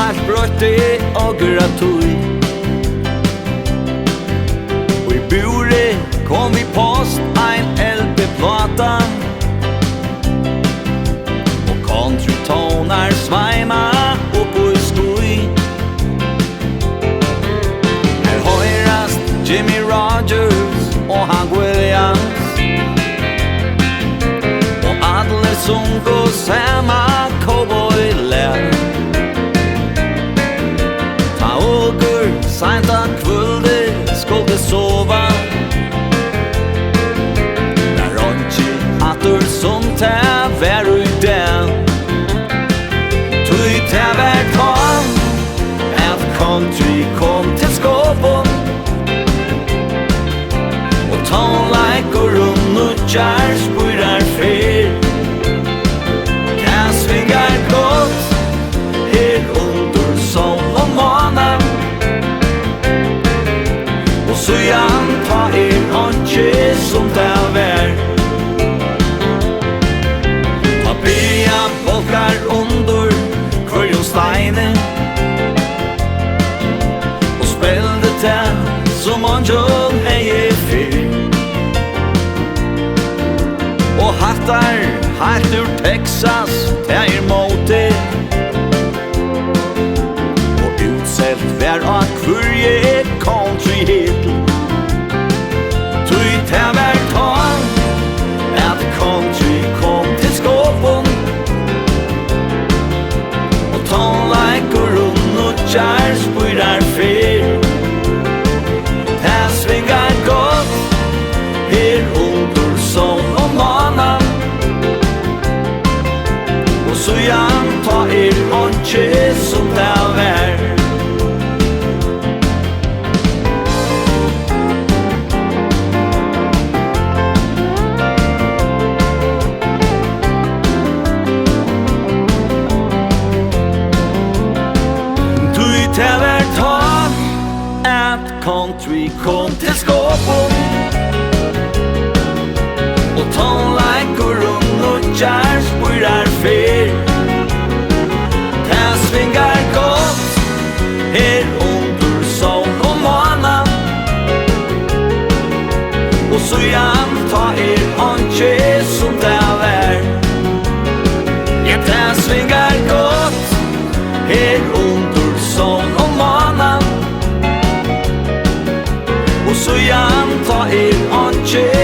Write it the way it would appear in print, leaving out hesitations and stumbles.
Alt brøtte og gratui Og I bure kom vi post ein LP-plata Og country-tonar sveima opp I skui Her høyrast Jimmy Rogers og Hank Williams Og alle sungo sama cowboy-lær Ta åker seint av kvölde skulle sova Der rådje atur som ta vær ui den Tui ta vær kom at country kom til skåpon Og tonleikur og nutjar spurar fyr Ta svingar godt her under sol og måne Og sujan ta håndje som det vær Ta bya polkar under kvarjon steine Og spelde til som anjon hei fyr Og hattar helt ur Texas til måte Og utselt vær av kvarje country hit Tui ta vær tån at country kom til skåpon Og tonleikur og nutjar spurar fyr Ta svingar godt her under sol og måna Og sujan ta håndje som det vær Ta vær tån at country kom til skåpon Og tonleikur og nutjar spurar fyr Ta svingar godt her under sol og måna Og sujan ta håndje som det vær Ja, ta svingar godt her under sol og måna Og sujan ta håndje